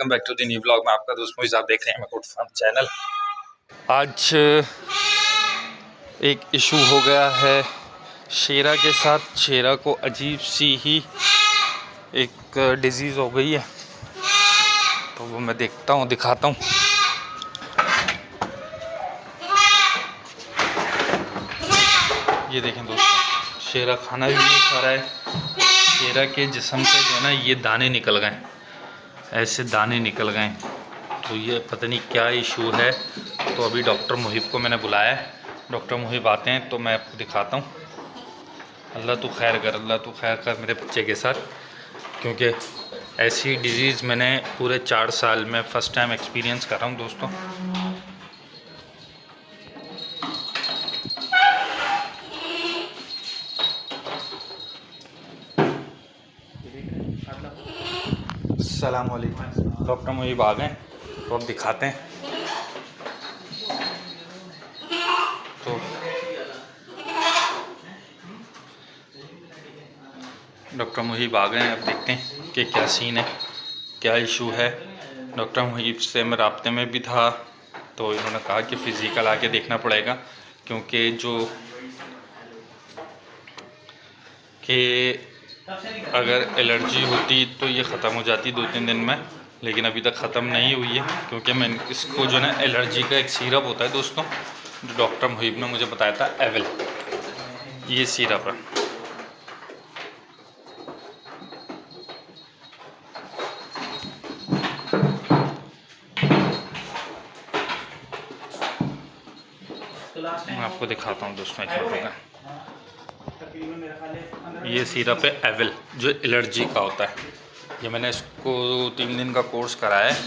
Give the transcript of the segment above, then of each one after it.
Welcome back to the new vlog में आपका दोस्त मोहित। आप देख रहे हैं गुड फार्म चैनल। आज एक इशू हो गया है शेरा के साथ। शेरा को अजीब सी ही एक डिजीज़ हो गई है, तो वो मैं देखता हूँ, दिखाता हूँ। ये देखें दोस्तों, शेरा खाना भी नहीं खा रहा है। शेरा के जिस्म पे जो है ना ये दाने निकल गए, ऐसे दाने निकल गए। तो ये पता नहीं क्या इशू है। तो अभी डॉक्टर मुहिब को मैंने बुलाया है। डॉक्टर मुहिब आते हैं तो मैं आपको दिखाता हूँ। अल्लाह तू खैर कर, अल्लाह तू खैर कर मेरे बच्चे के साथ, क्योंकि ऐसी डिज़ीज़ मैंने पूरे 4 साल में फ़र्स्ट टाइम एक्सपीरियंस कर रहा हूँ दोस्तों। अस्सलाम वालेकुम। डॉक्टर मुहिब आ गए, तो अब दिखाते हैं। तो डॉक्टर मुहिब आ गए हैं, अब देखते हैं कि क्या सीन है, क्या इशू है। डॉक्टर मुहिब से मैं राब्ते में भी था, तो इन्होंने कहा कि फ़िज़िकल आके देखना पड़ेगा, क्योंकि जो कि अगर एलर्जी होती तो ये ख़त्म हो जाती 2-3 दिन में, लेकिन अभी तक ख़त्म नहीं हुई है। क्योंकि मैं इसको जो है ना एलर्जी का एक सिरप होता है दोस्तों, जो डॉक्टर मुहिब ने मुझे बताया था, एविल, ये सिरप है। मैं आपको दिखाता हूँ दोस्तों, एक मिनट का। ये सिरप है एविल, जो एलर्जी का होता है। ये मैंने इसको 3 दिन का कोर्स कराया है,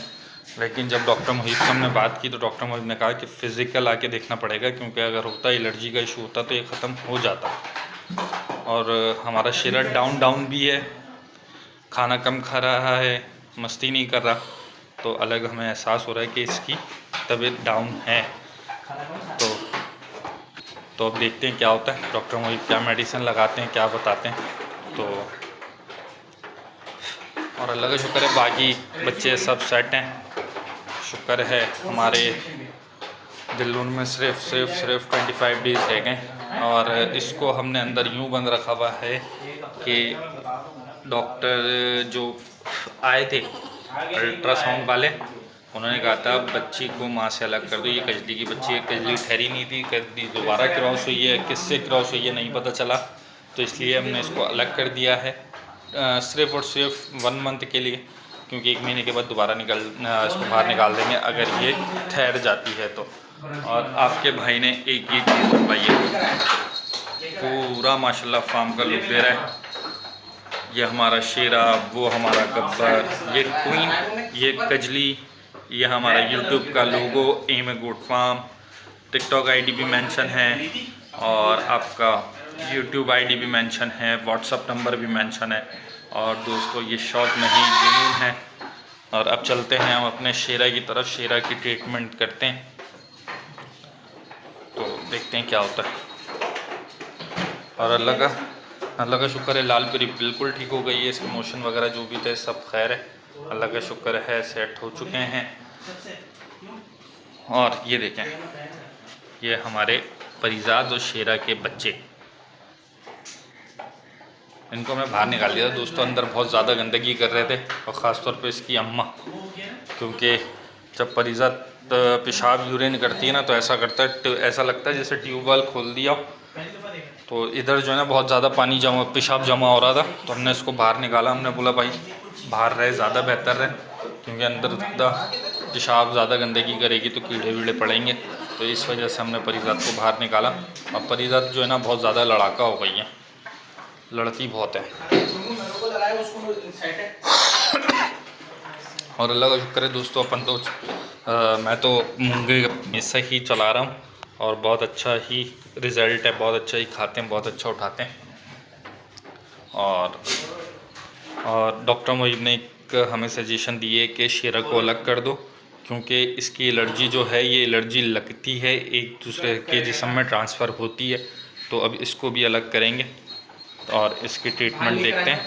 लेकिन जब डॉक्टर मुहिब से हमने बात की तो डॉक्टर मुहिब ने कहा कि फ़िज़िकल आके देखना पड़ेगा, क्योंकि अगर होता एलर्जी का इशू होता तो ये ख़त्म हो जाता। और हमारा शेरा डाउन भी है, खाना कम खा रहा है, मस्ती नहीं कर रहा, तो अलग हमें एहसास हो रहा है कि इसकी तबीयत डाउन है। तो अब देखते हैं क्या होता है। डॉक्टर मुझे क्या मेडिसिन लगाते हैं, क्या बताते हैं। तो और अल्लाह का शुक्र है, बाकी बच्चे सब सेट हैं, शुक्र है। हमारे दिल्लून में सिर्फ 25 डेज़ रह गए, और इसको हमने अंदर यूँ बंद रखा हुआ है कि डॉक्टर जो आए थे अल्ट्रासाउंड वाले, उन्होंने कहा था बच्ची को माँ से अलग कर दो। ये कजली की बच्ची है, कजली ठहरी नहीं थी, कजली दोबारा क्रॉस हुई है, किससे क्रॉस हुई है नहीं पता चला, तो इसलिए हमने इसको अलग कर दिया है सिर्फ़ और सिर्फ 1 मंथ के लिए, क्योंकि 1 महीने के बाद दोबारा इसको बाहर निकाल देंगे अगर ये ठहर जाती है तो। और आपके भाई ने एक ये चीज़ बनवाई है, पूरा माशाल्लाह फार्म का लुक दे रहा है। ये हमारा शेरा, वो हमारा गब्बर, ये क्वीन, ये कजली, ये हमारा यूट्यूब का logo, M A good farm, TikTok ID भी मेंशन है, और आपका यूट्यूब आईडी भी मेंशन है, व्हाट्सअप नंबर भी मेंशन है। और दोस्तों ये शौक नहीं जुनून है। और अब चलते हैं हम अपने शेरा की तरफ, शेरा की ट्रीटमेंट करते हैं, तो देखते हैं क्या होता है। और अल्लाह का शुक्र है, लाल परी बिल्कुल ठीक हो गई है, इसके मोशन वगैरह जो भी थे सब खैर है, अल्लाह का शुक्र है, सेट हो चुके हैं। और ये देखें, ये हमारे परिजाद और शेरा के बच्चे, इनको मैं बाहर निकाल दिया था दोस्तों। अंदर बहुत ज़्यादा गंदगी कर रहे थे, और ख़ास तौर पे इसकी अम्मा, क्योंकि जब परिजाद पेशाब यूरिन करती है ना, तो ऐसा करता है, ऐसा लगता है जैसे ट्यूबवेल खोल दिया। तो इधर जो है ना बहुत ज़्यादा पानी जमा, पेशाब जमा हो रहा था, तो हमने इसको बाहर निकाला। हमने बोला भाई बाहर रहे ज़्यादा बेहतर है, क्योंकि अंदर पेशाब ज़्यादा गंदगी करेगी तो कीड़े वीड़े पड़ेंगे। तो इस वजह से हमने परिजात को बाहर निकाला। अब परिजात जो है ना बहुत ज़्यादा लड़ाका हो गई है, लड़ती बहुत है। और अल्लाह का शुक्र है दोस्तों, अपन तो मैं तो मूंगे में से ही चला रहा हूँ, और बहुत अच्छा ही रिज़ल्ट है, बहुत अच्छा ही खाते हैं, बहुत अच्छा उठाते हैं। और डॉक्टर मुहिब ने एक हमें सजेशन दी है कि शेरा को अलग कर दो, क्योंकि इसकी एलर्जी जो है, ये एलर्जी लगती है, एक दूसरे के जिस्म में ट्रांसफ़र होती है। तो अब इसको भी अलग करेंगे, और इसकी ट्रीटमेंट देखते हैं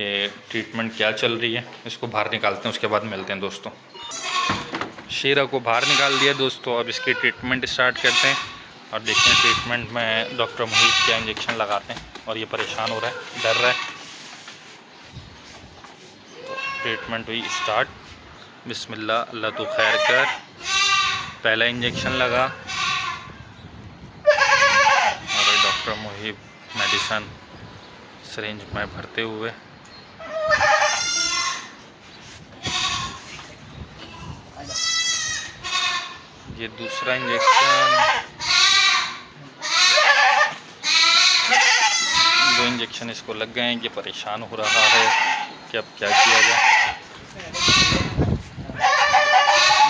कि ट्रीटमेंट क्या चल रही है। इसको बाहर निकालते हैं, उसके बाद मिलते हैं दोस्तों। शेरा को बाहर निकाल दिया दोस्तों, अब इसकी ट्रीटमेंट स्टार्ट करते हैं और देखते हैं ट्रीटमेंट में डॉक्टर मोहित क्या इंजेक्शन लगाते हैं। और ये परेशान हो रहा है, डर रहा है। तो ट्रीटमेंट हुई स्टार्ट। बिस्मिल्लाह, अल्लाह तो खैर कर। पहला इंजेक्शन लगा और डॉक्टर मोहित मेडिसन सिरिंज में भरते हुए ये दूसरा इंजेक्शन, 2 इंजेक्शन इसको लग गए हैं। ये परेशान हो रहा है कि अब क्या किया जाए।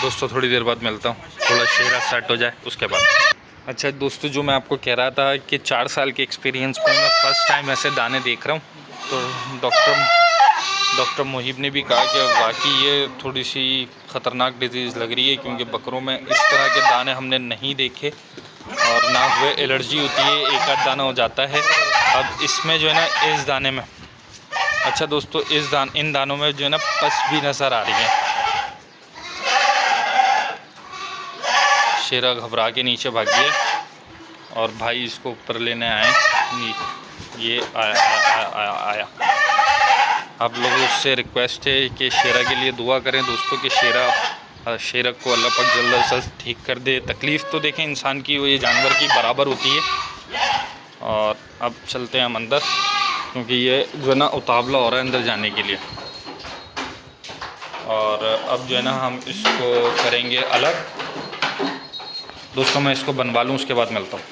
दोस्तों थोड़ी देर बाद मिलता हूँ, थोड़ा शेरा सेट हो जाए उसके बाद। अच्छा दोस्तों, जो मैं आपको कह रहा था कि 4 साल के एक्सपीरियंस में मैं फ़र्स्ट टाइम ऐसे दाने देख रहा हूँ। तो डॉक्टर मोहिब ने भी कहा कि वाकई ये थोड़ी सी ख़तरनाक डिजीज़ लग रही है, क्योंकि बकरों में इस तरह के दाने हमने नहीं देखे और ना हुए एलर्जी होती है, एक आध दाना हो जाता है। अब इसमें जो है ना, इस दाने में, अच्छा दोस्तों, इन दानों में जो है ना पस भी नज़र आ रही है। शेरा घबरा के नीचे भागी है और भाई इसको ऊपर लेने आए। ये आया। आप लोगों से रिक्वेस्ट है कि शेरा के लिए दुआ करें दोस्तों, कि शेरा को अल्लाह पाक जल्द से जल्द ठीक कर दे। तकलीफ़ तो देखें इंसान की, वो ये जानवर की बराबर होती है। और अब चलते हैं हम अंदर, क्योंकि ये जो है ना उतावला हो रहा है अंदर जाने के लिए। और अब जो है ना हम इसको करेंगे अलग। दोस्तों मैं इसको बनवा लूँ, उसके बाद मिलता हूँ।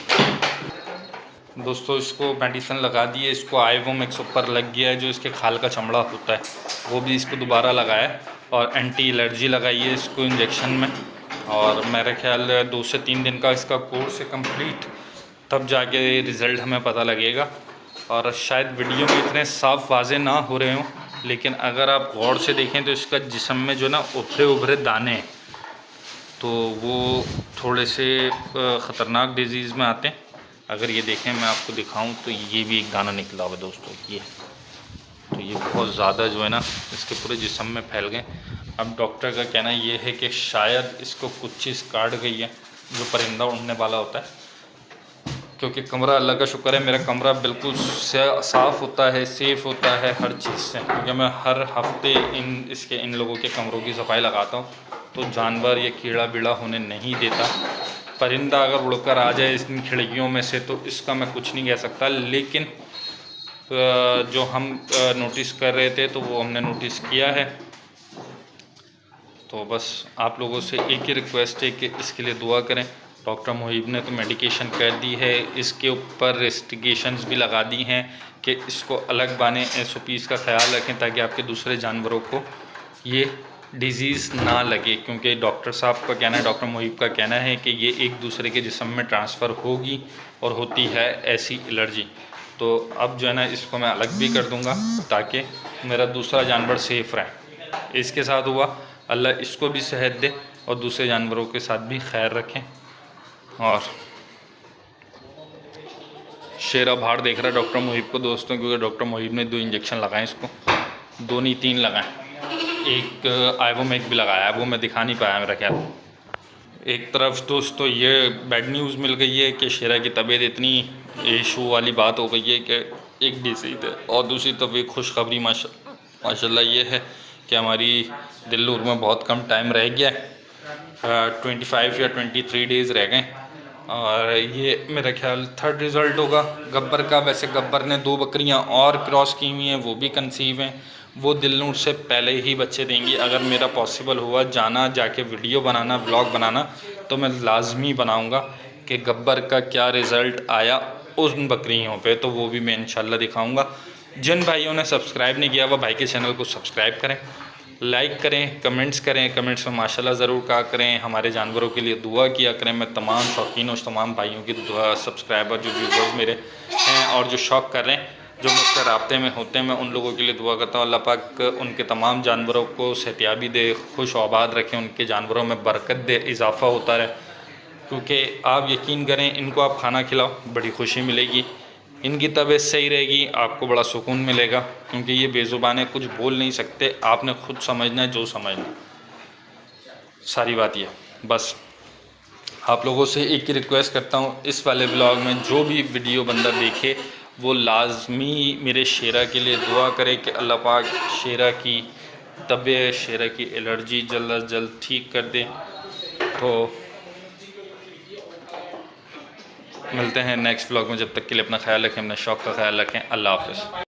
दोस्तों इसको मेडिसिन लगा दी है, इसको आइवोमिक्स ऊपर लग गया है, जो इसके खाल का चमड़ा होता है वो भी इसको दोबारा लगाया है। और एंटी एलर्जी लगाई है इसको इंजेक्शन में। और मेरा ख्याल 2 से 3 दिन का इसका कोर्स है कंप्लीट, तब जाके रिज़ल्ट हमें पता लगेगा। और शायद वीडियो में इतने साफ वाजे ना हो रहे हों, लेकिन अगर आप गौर से देखें तो इसका जिस्म में जो ना उभरे उभरे दाने हैं, तो वो थोड़े से ख़तरनाक डिजीज़ में आते हैं। अगर ये देखें, मैं आपको दिखाऊं तो ये भी एक दाना निकला हुआ दोस्तों, ये तो ये बहुत ज़्यादा जो है ना इसके पूरे जिस्म में फैल गए। अब डॉक्टर का कहना ये है कि शायद इसको कुछ चीज़ काट गई है, जो परिंदा उड़ने वाला होता है। क्योंकि कमरा, अल्लाह का शुक्र है, मेरा कमरा बिल्कुल साफ़ होता है, सेफ़ होता है हर चीज़ से, क्योंकि मैं हर हफ्ते इन लोगों के कमरों की सफाई लगाता हूँ। तो जानवर ये कीड़ा बीड़ा होने नहीं देता। परिंदा अगर उड़कर आ जाए इन खिड़कियों में से तो इसका मैं कुछ नहीं कह सकता, लेकिन जो हम नोटिस कर रहे थे तो वो हमने नोटिस किया है। तो बस आप लोगों से एक ही रिक्वेस्ट है कि इसके लिए दुआ करें। डॉक्टर मोहिब ने तो मेडिकेशन कर दी है, इसके ऊपर रेस्टिगेशंस भी लगा दी हैं कि इसको अलग बाने, SOPs का ख्याल रखें ताकि आपके दूसरे जानवरों को ये डिज़ीज़ ना लगे। क्योंकि डॉक्टर साहब का कहना है, डॉक्टर मोहिब का कहना है कि ये एक दूसरे के जिस्म में ट्रांसफ़र होगी और होती है ऐसी एलर्जी। तो अब जो है ना इसको मैं अलग भी कर दूँगा ताकि मेरा दूसरा जानवर सेफ़ रहे। इसके साथ हुआ, अल्लाह इसको भी सेहत दे और दूसरे जानवरों के साथ भी खैर रखें। और शेरा बाहर देख रहा है डॉक्टर मोहिब को दोस्तों, क्योंकि डॉक्टर मोहिब ने 2 इंजेक्शन लगाए इसको, 2 नहीं 3 लगाए। एक आइवोमेक भी लगाया है, वो मैं दिखा नहीं पाया मेरा ख्याल। एक तरफ दोस्तों ये बैड न्यूज़ मिल गई है कि शेरा की तबीयत इतनी इशू वाली बात हो गई है कि एक डिसीज़ है, और दूसरी तरफ एक खुशखबरी माशाल्लाह ये है कि हमारी दिल्लूर में बहुत कम टाइम रह गया है, 25 या 23 डेज़ रह गए। और ये मेरा ख्याल 3rd रिज़ल्ट होगा गब्बर का। वैसे गब्बर ने 2 बकरियां और क्रॉस की हुई हैं, वो भी कंसीव हैं, वो दिल्लूर से पहले ही बच्चे देंगी। अगर मेरा पॉसिबल हुआ जाके वीडियो बनाना, व्लॉग बनाना, तो मैं लाजमी बनाऊंगा कि गब्बर का क्या रिज़ल्ट आया उन बकरियों पे, तो वो भी मैं इंशाल्लाह दिखाऊंगा। जिन भाइयों ने सब्सक्राइब नहीं किया वो भाई के चैनल को सब्सक्राइब करें, लाइक करें, कमेंट्स में माशाल्लाह ज़रूर कहा करें, हमारे जानवरों के लिए दुआ किया करें। मैं तमाम शौकीन और तमाम भाइयों की दुआ, सब्सक्राइबर जो व्यूवर्स मेरे हैं और जो शौक़ कर रहे हैं, जो मुझसे राब्ते में होते हैं, मैं उन लोगों के लिए दुआ करता हूँ। अल्लाह पाक उनके तमाम जानवरों को सेहतियाबी दे, खुश आबाद रखें, उनके जानवरों में बरकत दे, इजाफ़ा होता रहे। क्योंकि आप यकीन करें, इनको आप खाना खिलाओ, बड़ी खुशी मिलेगी। इनकी तबीयत सही रहेगी, आपको बड़ा सुकून मिलेगा, क्योंकि ये बेज़ुबान है, कुछ बोल नहीं सकते, आपने खुद समझना है जो समझना। सारी बात ये। बस आप लोगों से एक ही रिक्वेस्ट करता हूँ, इस वाले ब्लॉग में जो भी वीडियो बंदा देखे वो लाजमी मेरे शेरा के लिए दुआ करे कि अल्लाह पाक शेरा की तबीयत, शेरा की एलर्जी जल्द अज जल्द ठीक कर दे। तो मिलते हैं नेक्स्ट ब्लॉग में, जब तक के लिए अपना ख्याल रखें, अपने शौक़ का ख्याल रखें। अल्लाह हाफ़िज़।